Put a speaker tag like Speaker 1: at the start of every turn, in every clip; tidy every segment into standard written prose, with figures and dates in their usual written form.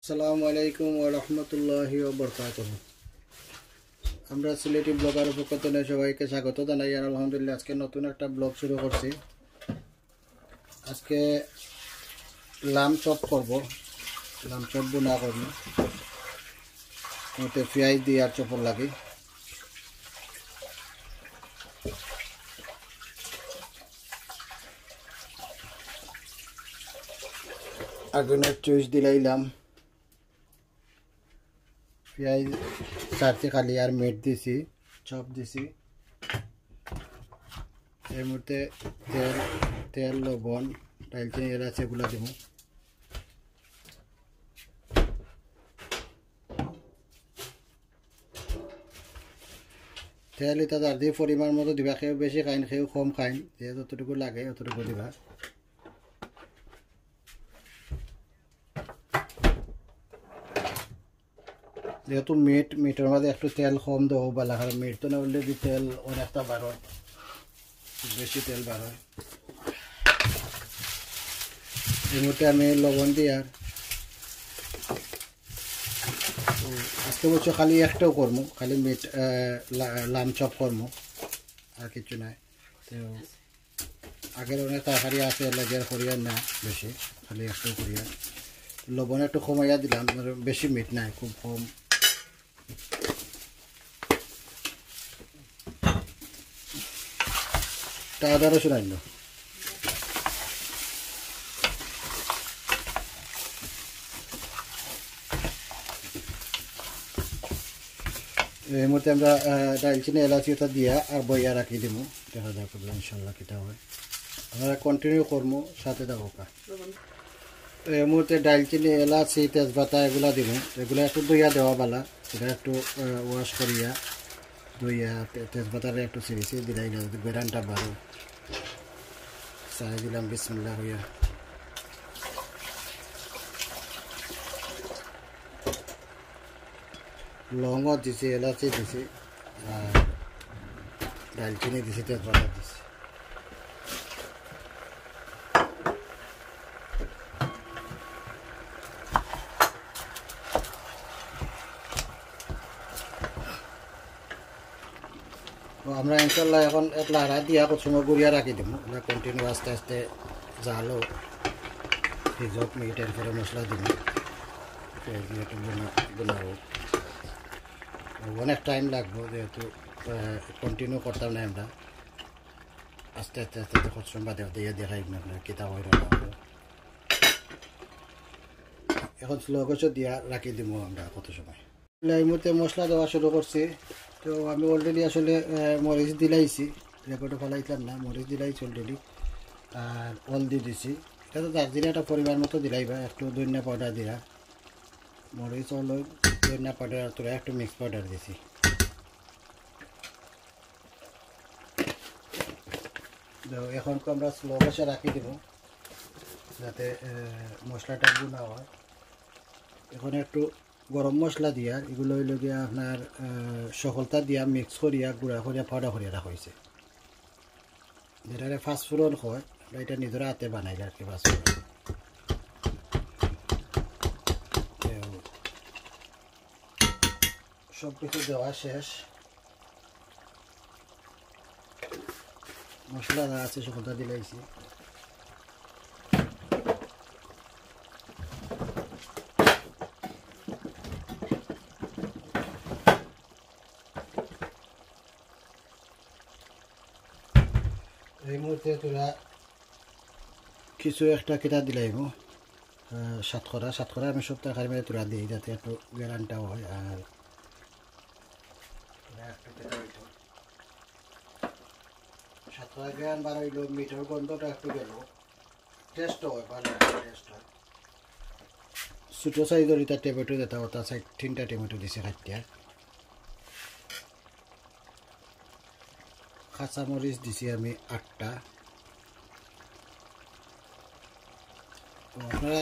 Speaker 1: আসসালামু আলাইকুম ওয়া রাহমাতুল্লাহি ওয়া বারাকাতুহু। আমরা সিলেটি ব্লগার উপকথনে সবাইকে স্বাগত জানাই। আর আলহামদুলিল্লাহ আজকে নতুন একটা ব্লগ শুরু করছি। আজকে লাম চপ করব, লাম চপ বুনা করব। ওতে পেঁয়াজ দিয়ে আর চপর লাগে। আগুনে চুইস দিলাইলাম, পেঁয়াজ চারটি খালি আর মিট দিছি, চপ দিছি। এর মধ্যে তেল তেল লবণ ডালচিনি এলাচ এগুলো দিব। তেল এটা যার দিয়ে পরিমাণ মতো দিবা, কেউ বেশি খাইন কেউ কম খাইন, যে যতটুকু লাগে অতটুকু দিবা। যেহেতু মিটের মধ্যে একটু তেল কম দেবো বালা, কারণ মিট তো না অলরেডি তেল অনেকটা বার হয়, বেশি তেল বার হয়। এই মুহূর্তে আমি লবণ দিই। আর আজকে বলছো খালি একটাও করবো, খালি মিট লাম চপ করবো, আর কিছু নাই। তো আগের অনেক তরকারি আছে লাগের করিয়ার না বেশি, খালি একটাও করিয়ার। লবণ একটু কমাইয়া দিলাম, বেশি মিট নাই, খুব কম। আদা রসুন আনলো। এই মুহূর্তে আমরা ডালচিনি এলাচি ওটা দিয়া আর বইয়া রাখি দিব। দেখা যাক ইনশাল্লাহ কিটা হয়, আমরা কন্টিনিউ করবো, সাথে থাকো। এই মুহূর্তে ডালচিনি এলাচি তেজপাতা এগুলা দিব। এগুলো একটু দইয়া দেওয়া বালা, এটা একটু ওয়াশ করিয়া দইয়া তেজপাতারে একটু ছিঁড়িছি দিলাই, বেরানটা বারো চাই দিলাম বিসমিল্লাহ হইয়া। লংও দিছি, এলাচি দিছি, আর ডালচিনি দিছি, তেজপাতা দিছি। আমরা ইনশাল্লাহ এখন এক লাড়া দিয়া কত সময় গুড়িয়া রাখি দিব। আমরা কন্টিনিউ আস্তে আস্তে জালো ফ্রিজত মিটের পরে মশলা দিব, একটু বানাবো। অনেক টাইম লাগবো, যেহেতু কন্টিনিউ করতাম না আমরা, আস্তে আস্তে আস্তে কত সময় বাদে দিয়ে দেখাই আপনার কিতা হয়। এখন স্লো গেছে দিয়া রাখি দিব আমরা কত সময়। এই মুহূর্তে মশলা দেওয়া শুরু করছি। তো আমি অলরেডি আসলে মরিচ দিলাইছি, রেকর্ডে ফলাইতাম না, মরিচ দিলাইছি অলরেডি। আর হলদি দিছি, এটা তো দার্জিলিংটা পরিমাণ মতো দিলাইবা। একটু ধনিয়া পাউডার দিলা, মরিচ হলো ধনিয়া পাউডার, আর তোরা একটু মিক্স পাউডার দিছি। তো এখন আমরা স্লো গ্যাসে রাখি দিব যাতে মশলাটা গুঁড়া হয়। এখন একটু গরম মশলা দিয়া এগুলো হইল গিয়া আপনার সকলতা দিয়া মিক্স করিয়া গুঁড়া করিয়া ফাউডা করিয়া রাখা হয়েছে, যেটা ফাস্টফুডন হয়। এটা নিজের হাতে বানাইলে আর কি ফাস্টফুড। সব কিছু দেওয়া শেষ, মশলা আছে সকলটা দিলাইছি। এই মুহূর্তে তোরা কিছু একটা কেটা দিলাইব, সাতকরা আমি সব তরকারি মেরে তোরা দিই যাতে একটু গ্যারান্টাও হয়। আর সাতকরা গ্যারান বার হইল, মিঠার গন্ধটা একটু গেল, টেস্টও হয়, ভালো টেস্ট হয়। ছোটো সাইজের এটা টমেটো যেটা ওটা সাইড 3টা টমেটো দিছে কাটিয়া। কাঁচামরিচ দিছি আমি 8টা। আপনারা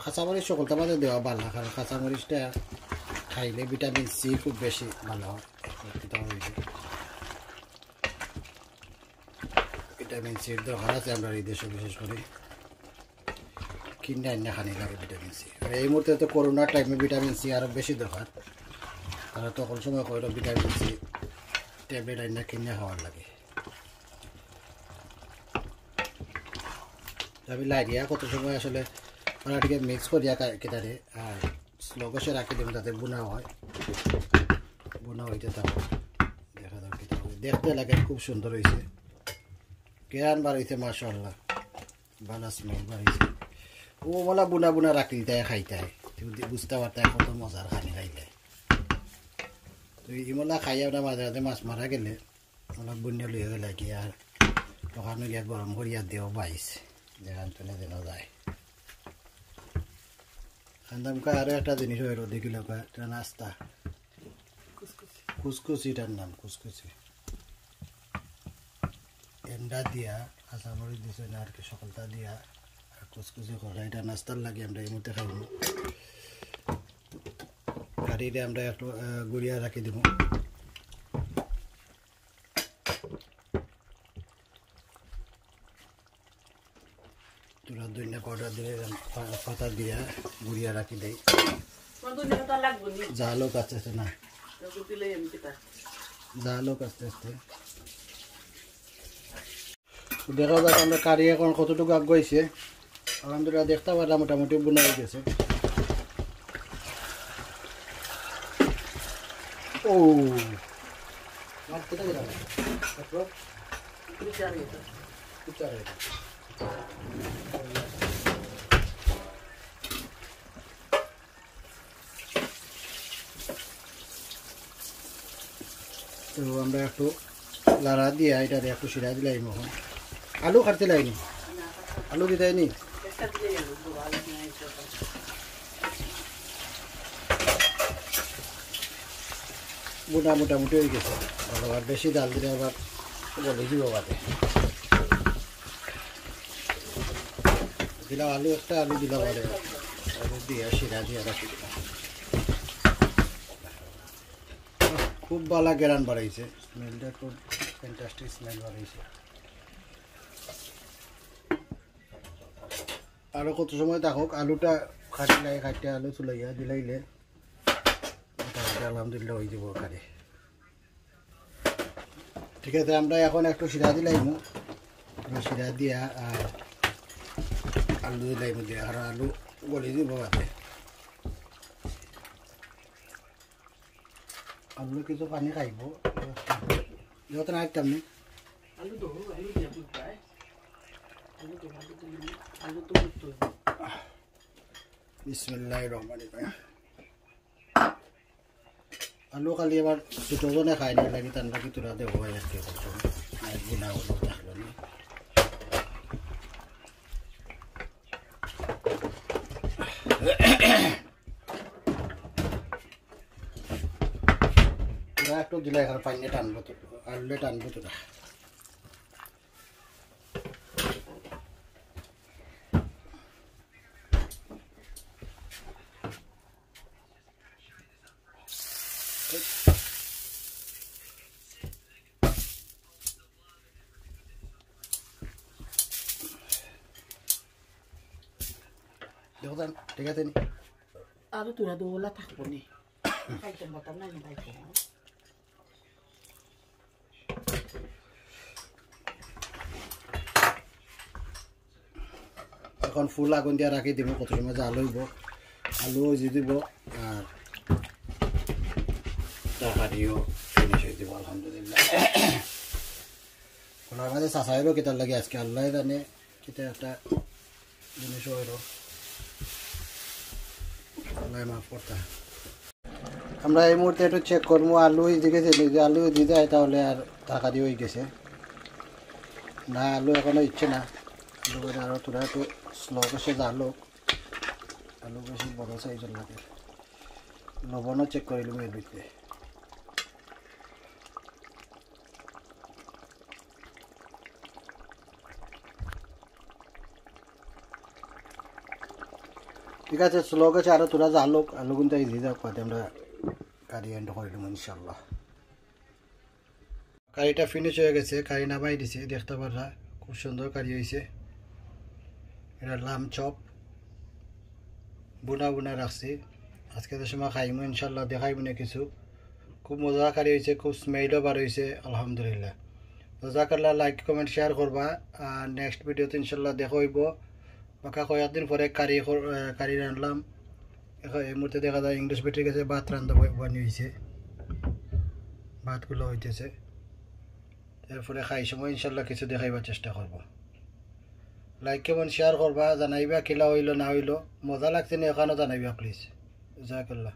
Speaker 1: কাঁচামরিচ সকলটা মাঝে দেওয়া ভালো, কারণ কাঁচামরিচটা খাইলে ভিটামিন সি খুব বেশি ভালো হয়। ভিটামিন সির দরকার আছে আমরা এই দেশে বিশেষ করে। কিনে আনে খানি লাগে ভিটামিন সি। আর এই মুহূর্তে তো করোনার টাইমে ভিটামিন সি আরও বেশি দরকার। তারা তখন সময় কইল ভিটামিন সি ট্যাবলেট আইনা কিনে খাওয়ার লাগে। আমি লাইরিয়া কত সময় আসলে ওনাটিকে মিক্স করিয়া কেটারে আর স্লো কষে রাখি দেব যাতে বোনা হয়, বোনা হইতে থাকো। দেখা যাক কেটা হয়, দেখতে লাগে খুব সুন্দর হয়েছে, কেরান বার হয়েছে মাশাআল্লাহ, ভালো স্মেল বার হয়েছে। ও বলা বোনা বোনা রাখি দিতে খাইতে হয়, বুঝতে পারতে কত মজার খানি খাইলে। তো ইমলা খাইয়া ওটা মাঝে মাঝে মাছ মারা গেলে ওলা বন্যা লইয়া গেলে কি আর ওখানে গিয়া গরম করিয়া দেও বাইস যেখান তুলে যেন যায়। খান্দামকা আরও একটা জিনিস হইল দেখিল এটা নাস্তা, কুচকুচিটার নাম কুচকুচি। এন্ডা দিয়া কাঁচামরিচ দিছে না আর কি সকলটা দিয়া কুচকুচি করা, এটা নাস্তার লাগে আমরা এই মুহূর্তে খাইব। গাড়িতে আমরা একটু গুড়িয়া রাখি দিব। তুলা ধনিয়া পাউডার দিয়ে পাতা দিয়া গুড়িয়া রাখি দেই। জালক আস্তে আস্তে না, জালক আস্তে আস্তে দেখা যাক আমরা কারি এখন কতটুকু আগাইছে। আলহামদুলিল্লাহ দেখতে পারলাম মোটামুটি বোনা হয়ে গেছে। ও তো আমরা একটু লাড়া দিয়ে এটা একটু সিরা দিলাই। এখন আলু কাটতে লাইনি, আলু দিতাইনি। মোটা মোটামুটি হয়ে গেছে, আবার বেশি ডাল দিলে আবার বলে দিব বাদে দিলাম। আলু একটা আলু দিলাম, আলু দিয়ে সিরা দিয়ে রাখি দিলাম। খুব ভালো গেরান বাড়াইছে, স্মেলটা খুব ফ্যান্টাস্টিক স্মেল বাড়াইছে। আরও কত সময় থাকুক, আলুটা খাটিলাই খাটতে আলু চুলাইয়া দিলাইলে আলহামদুলিল্লাহ হয়ে যাব কারি। ঠিক আছে, আমরা এখন একটু সিরা দিলাইমু, সিরা দিয়া আর আলু দিলাইমু দিয়ে আর আলু গলি দিব বাদে। আলু কিছু পানি খাইব যত না একদম নেই। বিসমিল্লাহির রহমানির রহিম। আলু খালি এবার ছোটজনে খাই না লাগি তার নাকি তোরা দেব আর কি গুণা হলো থাকলো না। তোরা একটু দিলে এখন পানি টানবো, তো আলুলে টানবো তোরা। দেখো ঠিক আছে নি
Speaker 2: আরো তোরা দোলা থাকবো নি খাইতে মতাম না খাইতে।
Speaker 1: এখন ফুল আগুন দিয়া রাখি দিব, কত সময় জাল হইব, আলু যে দিব আর তরকারিও ফিনিশ হয়ে দিব আলহামদুলিল্লাহ। ওনার মাঝে চাষাইরও কেটার লাগে আজকে আল্লাহ জানে কেটা একটা জিনিস হইল, আল্লাহ মাফ করতে। আমরা এই মুহূর্তে একটু চেক করবো আলু দিকে যদি আলু দিয়ে যায় তাহলে আর তরকারি হয়ে গেছে না। আলু এখনো ইচ্ছে না, আলু করে আরও তোরা একটু স্লো কষে জালো, আলু বেশি বড় সাইজের লাগে। লবণও চেক করিলাম এর ভিতরে। ঠিক আছে, স্লো গেছে আরও তোরা জালো, আলু কিন্তু ইজি যাক পাতে আমরা কারি এন্ড করিলাম ইনশাল্লাহ। কারিটা ফিনিশ হয়ে গেছে, কারি নামাই দিছে, দেখতে পাররা খুব সুন্দর কারি হয়েছে। এটা লাম চপ বুনা বুনা রাখছি আজকে তো সময় খাইমু ইনশাল্লাহ দেখাইব না কিছু খুব মজা কারি হয়েছে খুব স্মেলও বার হয়েছে আলহামদুলিল্লাহ জাজাকাল্লাহ লাইক কমেন্ট শেয়ার করবা আর নেক্সট ভিডিওতে ইনশাল্লাহ দেখা হইব বাকা কয়েকদিন পরে কারি রানলাম এই মুহূর্তে দেখা যায় ইংলিশ বেটে গেছে ভাত রান্ধা বানিয়েছে ভাতগুলো হইতেছে এরপরে খাই সময় ইনশাল্লাহ কিছু দেখাইবার চেষ্টা করব লাইক কেমন শেয়ার করবা জানাইবা কিলা হইলো না হইলো মজা লাগছে না এখানেও জানাইবা প্লিজ জাজাকাল্লাহ